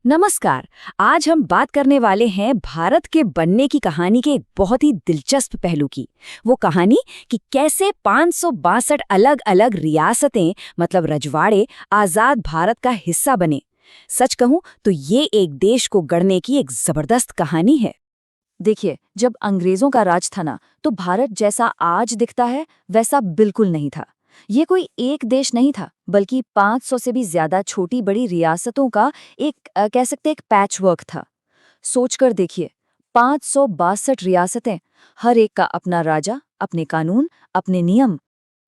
नमस्कार। आज हम बात करने वाले हैं भारत के बनने की कहानी के एक बहुत ही दिलचस्प पहलू की। वो कहानी कि कैसे 562 अलग अलग रियासतें मतलब रजवाड़े आजाद भारत का हिस्सा बने। सच कहूं तो ये एक देश को गढ़ने की एक जबरदस्त कहानी है। देखिए, जब अंग्रेजों का राज था ना, तो भारत जैसा आज दिखता है वैसा बिल्कुल नहीं था। ये कोई एक देश नहीं था, बल्कि 500 से भी ज्यादा छोटी बड़ी रियासतों का एक कह सकते एक पैचवर्क था। सोचकर देखिए, 562 रियासतें, हर एक का अपना राजा, अपने कानून, अपने नियम।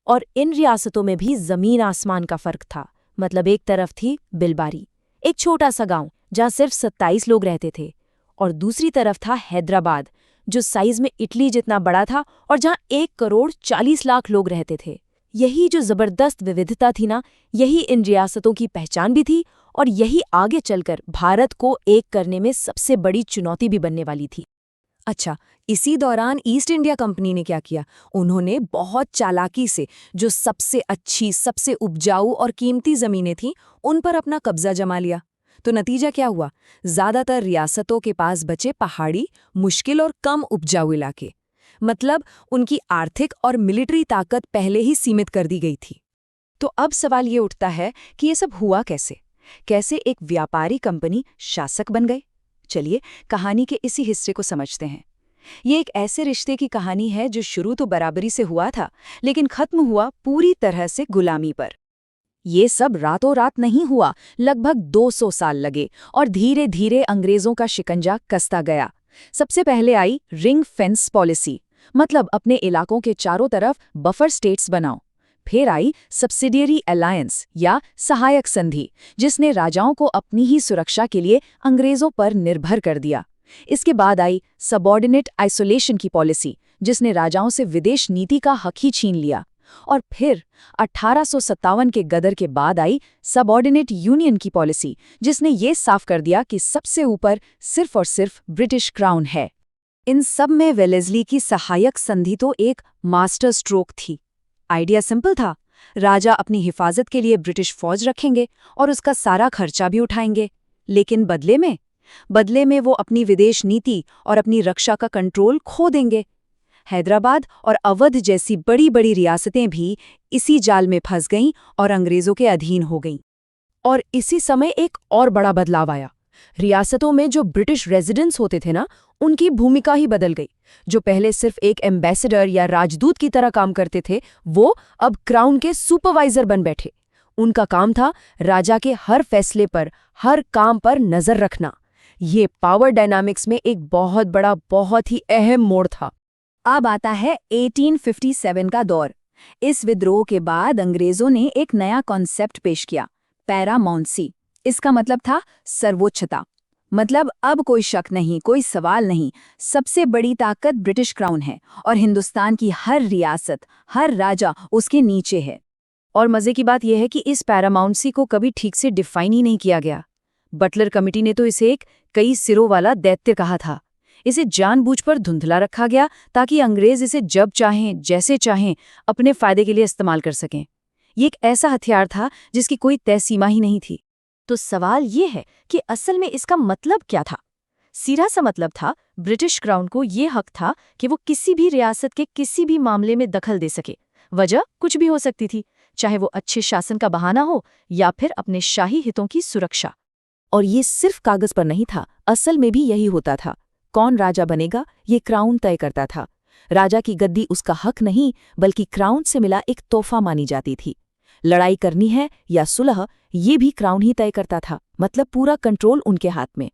और इन रियासतों में भी जमीन आसमान का फर्क था। मतलब एक तरफ थी बिलबारी, एक छोटा सा गांव जहां सिर्फ 27 लोग रहते थे, और दूसरी तरफ था हैदराबाद, जो साइज में इटली जितना बड़ा था और जहां 1 करोड़ 40 लाख लोग रहते थे। यही जो जबरदस्त विविधता थी ना, यही इन रियासतों की पहचान भी थी, और यही आगे चलकर भारत को एक करने में सबसे बड़ी चुनौती भी बनने वाली थी। अच्छा, इसी दौरान ईस्ट इंडिया कंपनी ने क्या किया? उन्होंने बहुत चालाकी से जो सबसे अच्छी, सबसे उपजाऊ और कीमती जमीनें थीं, उन पर अपना कब्जा जमा लिया। तो नतीजा क्या हुआ? ज्यादातर रियासतों के पास बचे पहाड़ी, मुश्किल और कम उपजाऊ इलाके। मतलब उनकी आर्थिक और मिलिट्री ताकत पहले ही सीमित कर दी गई थी। तो अब सवाल ये उठता है कि ये सब हुआ कैसे? कैसे एक व्यापारी कंपनी शासक बन गई? चलिए, कहानी के इसी हिस्से को समझते हैं। ये एक ऐसे रिश्ते की कहानी है जो शुरू तो बराबरी से हुआ था, लेकिन खत्म हुआ पूरी तरह से गुलामी पर। ये सब रातों रात नहीं हुआ, लगभग 200 साल लगे और धीरे धीरे अंग्रेजों का शिकंजा कसता गया। सबसे पहले आई रिंग फेंस पॉलिसी, मतलब अपने इलाकों के चारों तरफ बफर स्टेट्स बनाओ। फिर आई सब्सिडियरी अलायंस या सहायक संधि, जिसने राजाओं को अपनी ही सुरक्षा के लिए अंग्रेजों पर निर्भर कर दिया। इसके बाद आई सबऑर्डिनेट आइसोलेशन की पॉलिसी, जिसने राजाओं से विदेश नीति का हक ही छीन लिया। और फिर 1857 के गदर के बाद आई सबऑर्डिनेट यूनियन की पॉलिसी, जिसने ये साफ कर दिया कि सबसे ऊपर सिर्फ और सिर्फ ब्रिटिश क्राउन है। इन सब में वेलेस्ली की सहायक संधि तो एक मास्टर स्ट्रोक थी। आइडिया सिंपल था, राजा अपनी हिफाजत के लिए ब्रिटिश फौज रखेंगे और उसका सारा खर्चा भी उठाएंगे, लेकिन बदले में वो अपनी विदेश नीति और अपनी रक्षा का कंट्रोल खो देंगे। हैदराबाद और अवध जैसी बड़ी बड़ी रियासतें भी इसी जाल में फंस गईं और अंग्रेजों के अधीन हो गईं। और इसी समय एक और बड़ा बदलाव आया। रियासतों में जो ब्रिटिश रेजिडेंट्स होते थे ना, उनकी भूमिका ही बदल गई। जो पहले सिर्फ एक एम्बेसडर या राजदूत की तरह काम करते थे, वो अब क्राउन के सुपरवाइजर बन बैठे। उनका काम था राजा के हर फैसले पर, हर काम पर नजर रखना। ये पावर डायनामिक्स में एक बहुत बड़ा, बहुत ही अहम मोड़ था। अब आता है 1857 का दौर। इस विद्रोह के बाद अंग्रेजों ने एक नया कॉन्सेप्ट पेश किया, पैरामाउंसी। इसका मतलब था सर्वोच्चता। मतलब अब कोई शक नहीं, कोई सवाल नहीं, सबसे बड़ी ताकत ब्रिटिश क्राउन है और हिंदुस्तान की हर रियासत, हर राजा उसके नीचे है। और मजे की बात यह है कि इस पैरामाउंसी को कभी ठीक से डिफाइन ही नहीं किया गया। बटलर कमिटी ने तो इसे एक कई सिरों वाला दैत्य कहा था। इसे जानबूझकर धुंधला रखा गया ताकि अंग्रेज इसे जब चाहें, जैसे चाहें, अपने फायदे के लिए इस्तेमाल कर सकें। ये एक ऐसा हथियार था जिसकी कोई तय सीमा ही नहीं थी। तो सवाल ये है कि असल में इसका मतलब क्या था? सीधा सा मतलब था, ब्रिटिश क्राउन को ये हक था कि वो किसी भी रियासत के किसी भी मामले में दखल दे सके। वजह कुछ भी हो सकती थी, चाहे वो अच्छे शासन का बहाना हो या फिर अपने शाही हितों की सुरक्षा। और ये सिर्फ कागज पर नहीं था, असल में भी यही होता था। कौन राजा बनेगा, ये क्राउन तय करता था। राजा की गद्दी उसका हक नहीं, बल्कि क्राउन से मिला एक तोहफा मानी जाती थी। लड़ाई करनी है या सुलह, ये भी क्राउन ही तय करता था। मतलब पूरा कंट्रोल उनके हाथ में।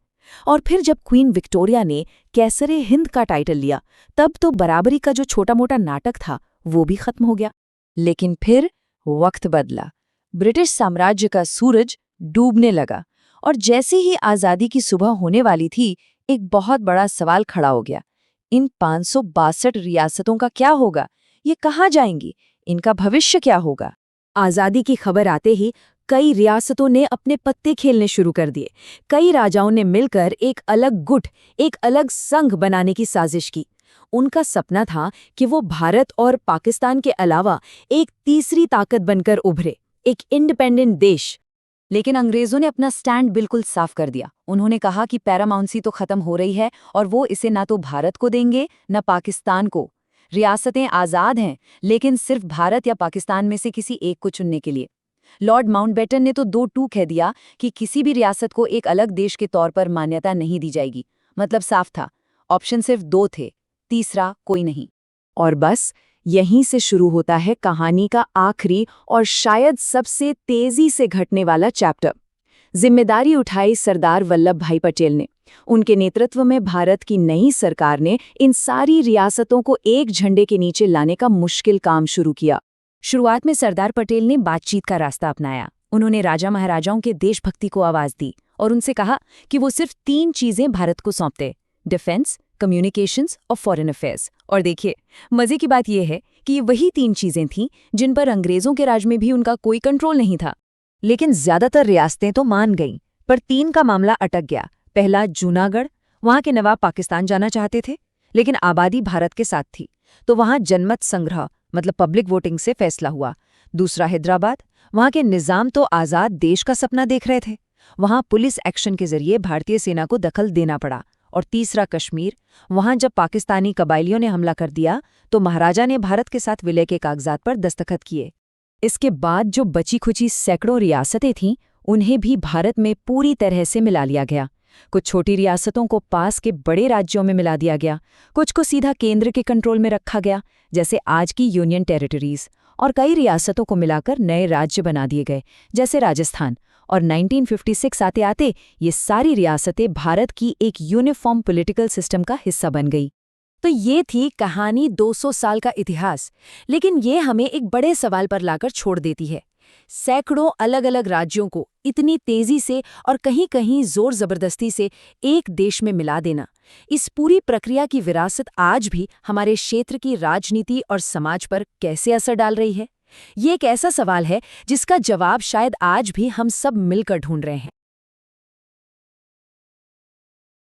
और फिर जब क्वीन विक्टोरिया ने कैसरे हिंद का टाइटल लिया, तब तो बराबरी का जो छोटा मोटा नाटक था वो भी खत्म हो गया। लेकिन फिर वक्त बदला। ब्रिटिश साम्राज्य का सूरज डूबने लगा, और जैसे ही आज़ादी की सुबह होने वाली थी, एक बहुत बड़ा सवाल खड़ा हो गया। इन 562 रियासतों का क्या होगा? ये कहाँ जाएंगी? इनका भविष्य क्या होगा? आज़ादी की खबर आते ही कई रियासतों ने अपने पत्ते खेलने शुरू कर दिए। कई राजाओं ने मिलकर एक अलग गुट, एक अलग संघ बनाने की साजिश की। उनका सपना था कि वो भारत और पाकिस्तान के अलावा एक तीसरी ताकत बनकर उभरे, एक इंडिपेंडेंट देश। लेकिन अंग्रेजों ने अपना स्टैंड बिल्कुल साफ कर दिया। उन्होंने कहा कि पैरामाउंसी तो खत्म हो रही है और वो इसे ना तो भारत को देंगे न पाकिस्तान को। रियासतें आज़ाद हैं, लेकिन सिर्फ भारत या पाकिस्तान में से किसी एक को चुनने के लिए। लॉर्ड माउंटबेटन ने तो 2-2 कह दिया कि किसी भी रियासत को एक अलग देश के तौर पर मान्यता नहीं दी जाएगी। मतलब साफ था, ऑप्शन सिर्फ 2 थे, तीसरा कोई नहीं। और बस यहीं से शुरू होता है कहानी का आखिरी और शायद सबसे तेजी से घटने वाला चैप्टर। जिम्मेदारी उठाई सरदार वल्लभ भाई पटेल ने। उनके नेतृत्व में भारत की नई सरकार ने इन सारी रियासतों को एक झंडे के नीचे लाने का मुश्किल काम शुरू किया। शुरुआत में सरदार पटेल ने बातचीत का रास्ता अपनाया। उन्होंने राजा महाराजाओं के देशभक्ति को आवाज दी और उनसे कहा कि वो सिर्फ 3 चीजें भारत को सौंपते: डिफेंस, कम्युनिकेशंस और फॉरेन अफेयर्स। और देखिए, मजे की बात यह है कि ये वही 3 चीजें थीं जिन पर अंग्रेजों के राज में भी उनका कोई कंट्रोल नहीं था। लेकिन ज्यादातर रियासतें तो मान गईं, पर 3 का मामला अटक गया। पहला, जूनागढ़। वहां के नवाब पाकिस्तान जाना चाहते थे, लेकिन आबादी भारत के साथ थी, तो वहां जनमत संग्रह मतलब पब्लिक वोटिंग से फैसला हुआ। दूसरा, हैदराबाद। वहां के निजाम तो आजाद देश का सपना देख रहे थे, वहां पुलिस एक्शन के जरिए भारतीय सेना को दखल देना पड़ा। और तीसरा, कश्मीर। वहां जब पाकिस्तानी कबायलियों ने हमला कर दिया तो महाराजा ने भारत के साथ विलय के कागजात पर दस्तखत किए। इसके बाद जो बची खुची सैकड़ों रियासतें थीं, उन्हें भी भारत में पूरी तरह से मिला लिया गया। कुछ छोटी रियासतों को पास के बड़े राज्यों में मिला दिया गया, कुछ को सीधा केंद्र के कंट्रोल में रखा गया, जैसे आज की यूनियन टेरिटरीज, और कई रियासतों को मिलाकर नए राज्य बना दिए गए, जैसे राजस्थान। और 1956 आते आते ये सारी रियासतें भारत की एक यूनिफॉर्म पॉलिटिकल सिस्टम का हिस्सा बन गई। तो ये थी कहानी 200 साल का इतिहास। लेकिन ये हमें एक बड़े सवाल पर लाकर छोड़ देती है। सैकड़ों अलग अलग राज्यों को इतनी तेजी से और कहीं कहीं जोर जबरदस्ती से एक देश में मिला देना, इस पूरी प्रक्रिया की विरासत आज भी हमारे क्षेत्र की राजनीति और समाज पर कैसे असर डाल रही है? ये एक ऐसा सवाल है जिसका जवाब शायद आज भी हम सब मिलकर ढूंढ रहे हैं।